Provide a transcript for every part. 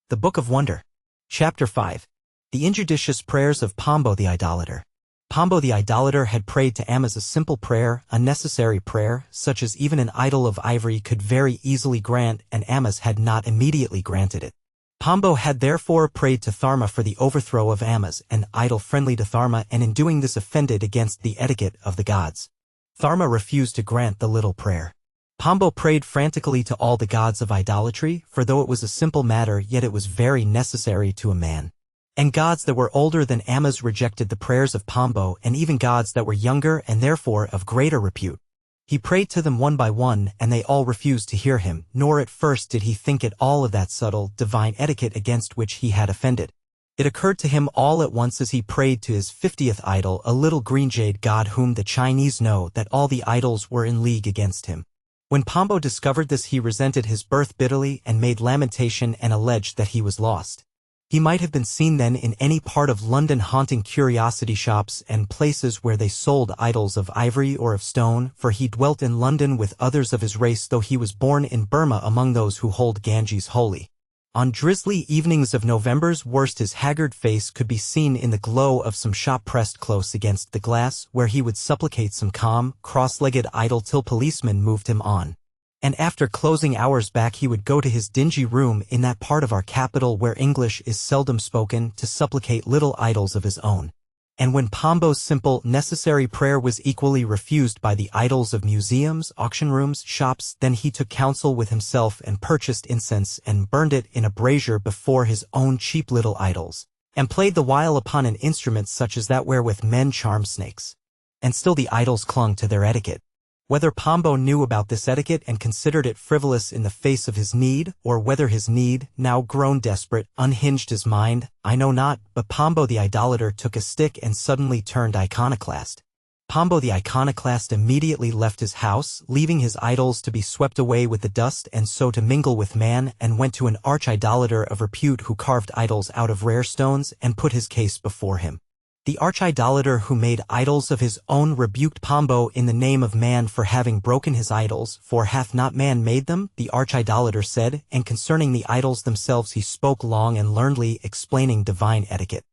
The Book of Wonder. Chapter 5. The Injudicious Prayers of Pombo the Idolater. Pombo the Idolater had prayed to Amaz a simple prayer, a necessary prayer, such as even an idol of ivory could very easily grant, and Amaz had not immediately granted it. Pombo had therefore prayed to Tharma for the overthrow of Amaz, an idol friendly to Tharma, and in doing this offended against the etiquette of the gods. Tharma refused to grant the little prayer. Pombo prayed frantically to all the gods of idolatry, for though it was a simple matter, yet it was very necessary to a man. And gods that were older than Amaz rejected the prayers of Pombo, and even gods that were younger and therefore of greater repute. He prayed to them one by one, and they all refused to hear him, nor at first did he think at all of that subtle, divine etiquette against which he had offended. It occurred to him all at once as he prayed to his 50th idol, a little green jade god whom the Chinese know, that all the idols were in league against him. When Pombo discovered this, he resented his birth bitterly and made lamentation and alleged that he was lost. He might have been seen then in any part of London haunting curiosity shops and places where they sold idols of ivory or of stone, for he dwelt in London with others of his race, though he was born in Burma among those who hold Ganges holy. On drizzly evenings of November's worst his haggard face could be seen in the glow of some shop pressed close against the glass, where he would supplicate some calm, cross-legged idol till policemen moved him on. And after closing hours back he would go to his dingy room in that part of our capital where English is seldom spoken to supplicate little idols of his own. And when Pombo's simple, necessary prayer was equally refused by the idols of museums, auction rooms, shops, then he took counsel with himself and purchased incense and burned it in a brazier before his own cheap little idols, and played the while upon an instrument such as that wherewith men charm snakes. And still the idols clung to their etiquette. Whether Pombo knew about this etiquette and considered it frivolous in the face of his need, or whether his need, now grown desperate, unhinged his mind, I know not, but Pombo the idolater took a stick and suddenly turned iconoclast. Pombo the iconoclast immediately left his house, leaving his idols to be swept away with the dust and so to mingle with man, and went to an arch-idolater of repute who carved idols out of rare stones and put his case before him. The arch-idolater who made idols of his own rebuked Pombo in the name of man for having broken his idols, for hath not man made them, the arch-idolater said, and concerning the idols themselves he spoke long and learnedly, explaining divine etiquette.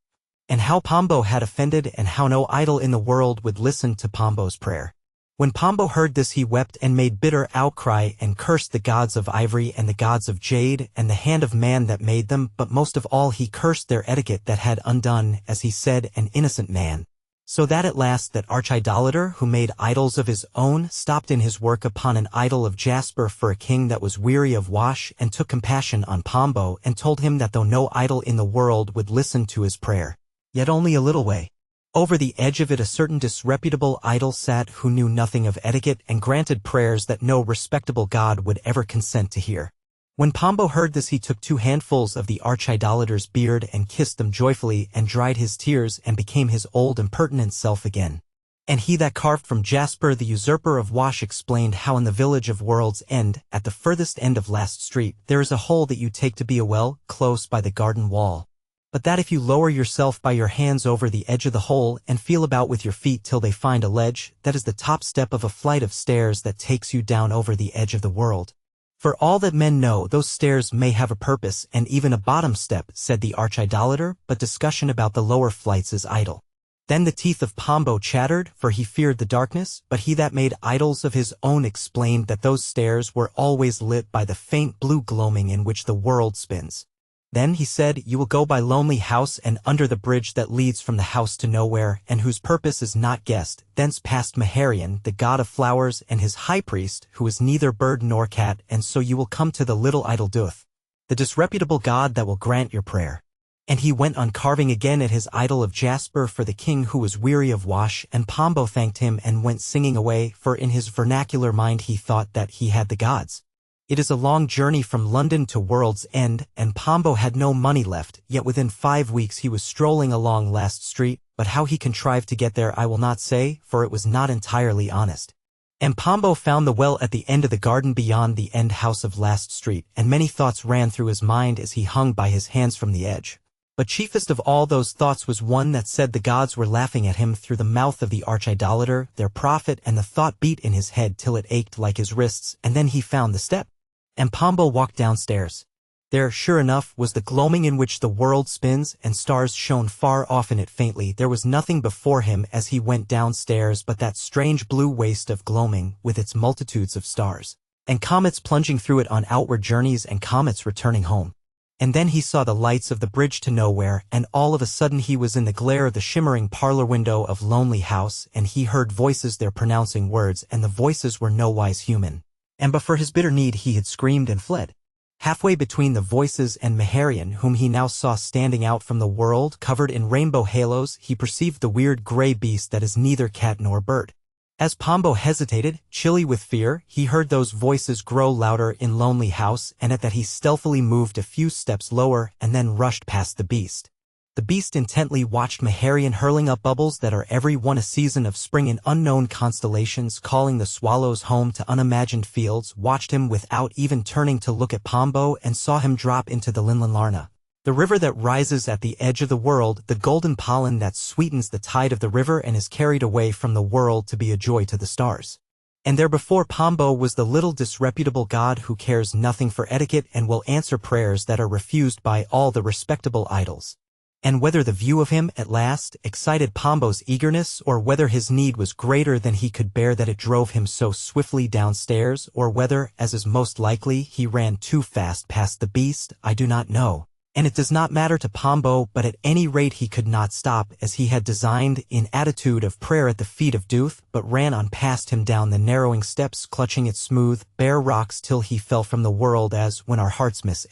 And how Pombo had offended, and how no idol in the world would listen to Pombo's prayer. When Pombo heard this he wept and made bitter outcry and cursed the gods of ivory and the gods of jade and the hand of man that made them, but most of all he cursed their etiquette that had undone, as he said, an innocent man. So that at last that arch-idolater who made idols of his own stopped in his work upon an idol of jasper for a king that was weary of wash, and took compassion on Pombo and told him that though no idol in the world would listen to his prayer, yet only a little way over the edge of it a certain disreputable idol sat who knew nothing of etiquette and granted prayers that no respectable god would ever consent to hear. When Pombo heard this he took 2 handfuls of the arch-idolater's beard and kissed them joyfully and dried his tears and became his old impertinent self again. And he that carved from jasper the usurper of Wash explained how in the village of World's End, at the furthest end of Last Street, there is a hole that you take to be a well, close by the garden wall. But that if you lower yourself by your hands over the edge of the hole and feel about with your feet till they find a ledge, that is the top step of a flight of stairs that takes you down over the edge of the world. For all that men know, those stairs may have a purpose and even a bottom step, said the arch-idolater, but discussion about the lower flights is idle. Then the teeth of Pombo chattered, for he feared the darkness, but he that made idols of his own explained that those stairs were always lit by the faint blue gloaming in which the world spins. Then, he said, you will go by lonely house and under the bridge that leads from the house to nowhere, and whose purpose is not guessed, thence past Maharian, the god of flowers, and his high priest, who is neither bird nor cat, and so you will come to the little idol Duth, the disreputable god that will grant your prayer. And he went on carving again at his idol of jasper for the king who was weary of wash, and Pombo thanked him and went singing away, for in his vernacular mind he thought that he had the gods. It is a long journey from London to World's End, and Pombo had no money left, yet within 5 weeks he was strolling along Last Street, but how he contrived to get there I will not say, for it was not entirely honest. And Pombo found the well at the end of the garden beyond the end house of Last Street, and many thoughts ran through his mind as he hung by his hands from the edge. But chiefest of all those thoughts was one that said the gods were laughing at him through the mouth of the arch-idolater, their prophet, and the thought beat in his head till it ached like his wrists, and then he found the step. And Pombo walked downstairs. There, sure enough, was the gloaming in which the world spins, and stars shone far off in it faintly. There was nothing before him as he went downstairs but that strange blue waste of gloaming, with its multitudes of stars, and comets plunging through it on outward journeys and comets returning home. And then he saw the lights of the bridge to nowhere, and all of a sudden he was in the glare of the shimmering parlor window of Lonely House, and he heard voices there pronouncing words, and the voices were nowise human. And but for his bitter need he had screamed and fled. Halfway between the voices and Maharian, whom he now saw standing out from the world, covered in rainbow halos, he perceived the weird gray beast that is neither cat nor bird. As Pombo hesitated, chilly with fear, he heard those voices grow louder in Lonely House, and at that he stealthily moved a few steps lower and then rushed past the beast. The beast intently watched Maharian hurling up bubbles that are every one a season of spring in unknown constellations, calling the swallows home to unimagined fields, watched him without even turning to look at Pombo, and saw him drop into the Linlanlarna, the river that rises at the edge of the world, the golden pollen that sweetens the tide of the river and is carried away from the world to be a joy to the stars. And there before Pombo was the little disreputable god who cares nothing for etiquette and will answer prayers that are refused by all the respectable idols. And whether the view of him, at last, excited Pombo's eagerness, or whether his need was greater than he could bear that it drove him so swiftly downstairs, or whether, as is most likely, he ran too fast past the beast, I do not know. And it does not matter to Pombo, but at any rate he could not stop, as he had designed, in attitude of prayer at the feet of Duth, but ran on past him down the narrowing steps, clutching at smooth, bare rocks till he fell from the world as, when our hearts miss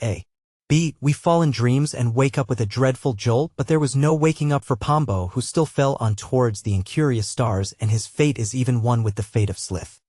we fall in dreams and wake up with a dreadful jolt, but there was no waking up for Pombo, who still fell on towards the incurious stars, and his fate is even one with the fate of Slith.